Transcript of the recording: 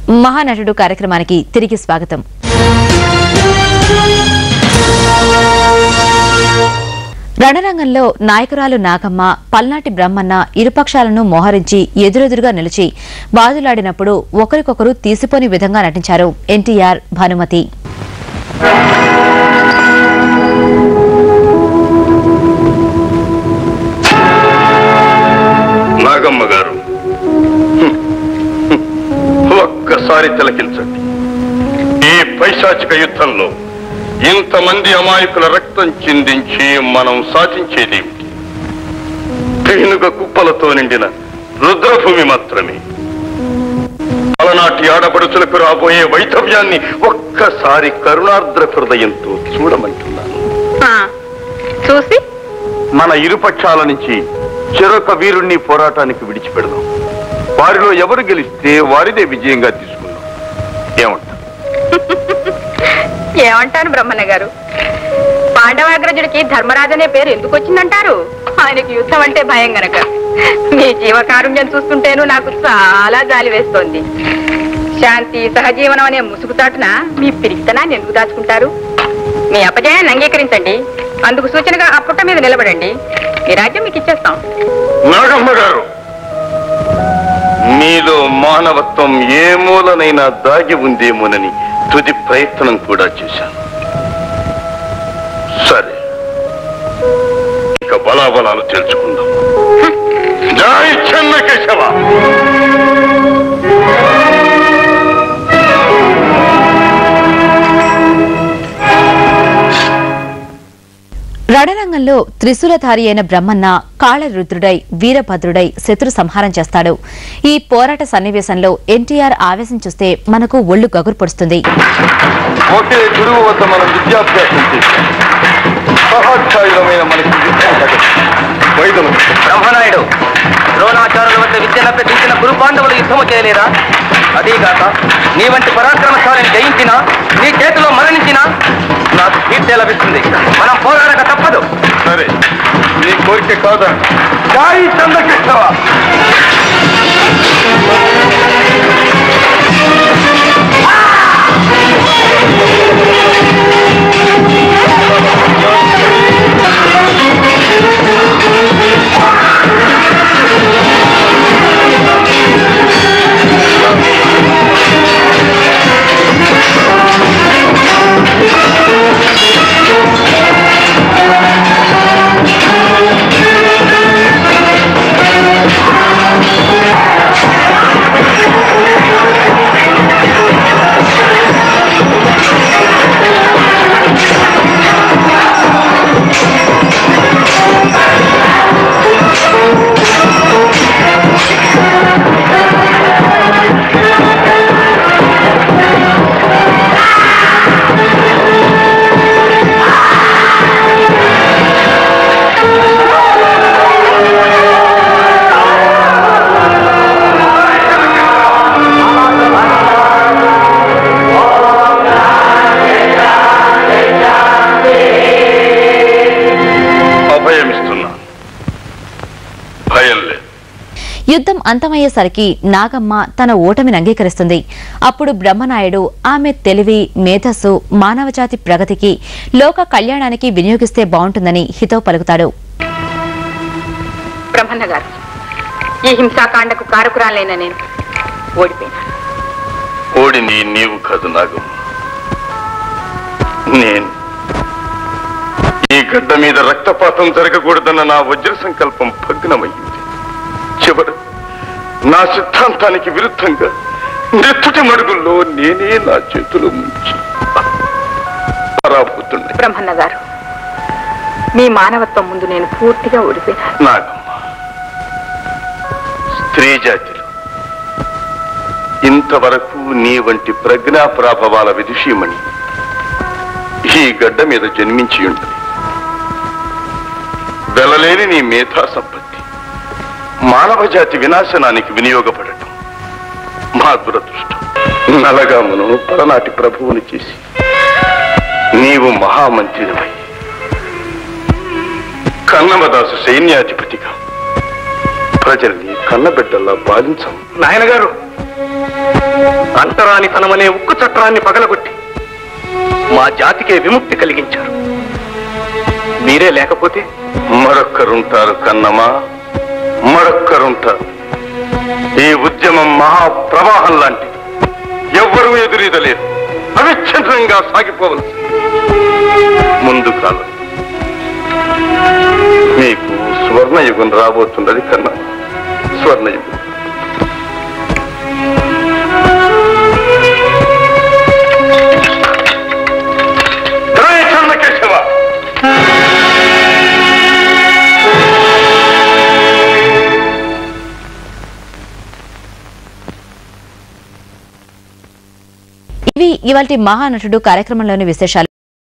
మహానటుడు కార్యక్రమానికి తిరిగి స్వాగతం. రణరంగంలో నాయకురాలు నాగమ్మ, పల్నాటి బ్రహ్మన్న ఇరుపక్షాలను మోహరించి ఎదురెదురుగా నిలిచి బాదులాడినప్పుడు ఒకరికొకరు తీసిపోని విధంగా నటించారు ఎన్టీఆర్, భానుమతి. నాగమ్మ గారు ఒక్కసారి తిలకించండి. ఈ పైశాచిక యుద్ధంలో ఇంతమంది అమాయకుల రక్తం చిందించి మనం సాధించేదేమిటి? పేనుగ కుప్పలతో నిండిన రుద్రభూమి మాత్రమే. అలనాటి ఆడపడుచులకు రాబోయే వైధవ్యాన్ని ఒక్కసారి కరుణార్ద్ర హృదయంతో చూడమంటున్నాను. చూసి మన ఇరుపక్షాల నుంచి చెరొక వీరుణ్ణి పోరాటానికి విడిచిపెడదాం. వారిలో ఎవరు గెలిస్తే వారిదే విజయంగా తీసుకుందాం. ఏమంటారు? ఏమంటాను బ్రహ్మన్న గారు? పాండవాగ్రజుడికి ధర్మరాజనే పేరు ఎందుకు వచ్చిందంటారు? ఆయనకి యుద్ధం అంటే భయం గనక. మీ జీవకారుణ్యం చూస్తుంటేను నాకు చాలా జాలి వేస్తోంది. శాంతి సహజీవనం అనే ముసుగుతాటున మీ పిరికితనాన్ని ఎందుకు దాచుకుంటారు? మీ అపజయాన్ని అంగీకరించండి. అందుకు సూచనగా ఆ పుట్ట మీద నిలబడండి. మీ రాజ్యం మీకు ఇచ్చేస్తాం. నాగమ్మ గారు, మీలో మానవత్వం ఏ మూలనైనా దాగి ఉందేమోనని తుది ప్రయత్నం కూడా చేశాను. సరే, ఇక బలాబలాలు తెలుసుకుందాం. జై చెన్నకేశవ! రణరంగంలో త్రిశూలధారి అయిన బ్రహ్మన్న కాళరుద్రుడై వీరభద్రుడై శత్రు సంహారం చేస్తాడు. ఈ పోరాట సన్నివేశంలో ఎన్టీఆర్ ఆవేశం చూస్తే మనకు ఒళ్ళు గగురు పొడుస్తుంది. ఒకే గురువు వద్ద మనం విద్యాభ్యాసం చేశాం. సహాధ్యాయులమైన మనకి వైద్యులు బ్రహ్మనాయుడు, ద్రోణాచార్యుల వద్ద విద్యలభ్యసించిన గురు పాండవులు యుద్ధము చేయలేరా? అదీగాక నీ వంటి పరాక్రమశాలిని జయించినా, నీ చేతిలో మరణించినా నాకు కీర్తి లభిస్తుంది. మనం పోరాడక తప్పదు. సరే, నీ కోరిక కాదా? జై చెన్నకేశవ! యుద్ధం అంతమయ్యేసరికి నాగమ్మ తన ఓటమిని అంగీకరిస్తుంది. అప్పుడు బ్రహ్మనాయుడు ఆమె తెలివి, మేధస్సు మానవజాతి ప్రగతికి, లోక కళ్యాణానికి వినియోగిస్తే బాగుంటుందని హితవు పలుకుతాడు. బ్రహ్మన్న గారు, ఈ హింసాకాండకు కారకురాలైన నేను ఓడిపోయినా. ఓడిని నీవు కాదు నాగమ్మ, నేను. ఈ గడ్డ మీద రక్తపాతం జరగకూడదన్న నా వజ్ర సంకల్పం భగ్నమయ్యింది. చివర నా సిద్ధాంతానికి విరుద్ధంగా నెత్తుటి మడుగుల్లో నేనే నా చేతులు ముంచి పరాభూతున్నా. బ్రహ్మన్న గారు, మీ మానవత్వం ముందు నేను పూర్తిగా ఓడిపోయినా. నాగమ్మ, స్త్రీ జాతిలో ఇంతవరకు నీ వంటి ప్రజ్ఞాప్రాభవాల విదుషీమణి ఈ గడ్డ మీద జన్మించి ఉంటుంది. వెలలేని నీ మేధా సంపత్తి మానవ జాతి వినాశనానికి వినియోగపడటం మా దురదృష్టం. నలగామును పలనాటి ప్రభువుని చేసి నీవు మహామంత్రివై కన్నమదాసు సైన్యాధిపతిగా ప్రజల్ని కన్నబిడ్డల్లా పాలించాం. నాయన గారు, అంటరానితనమనే ఉక్కు చట్టాన్ని పగలగొట్టి మా జాతికే విముక్తి కలిగించారు. మీరే లేకపోతే మరొక్కరుంటారు కన్నమా, మరొక్కరుంటారు. ఈ ఉద్యమం మహాప్రవాహం లాంటిది. ఎవ్వరూ ఎదురీదలేరు. అవిచ్ఛిన్నంగా సాగిపోవలసి. ముందు కాలం మీకు స్వర్ణయుగం రాబోతున్నది కన్నమా, స్వర్ణయుగం. ఇవి ఇవాల్టి మహానటుడు కార్యక్రమంలోని విశేషాలు.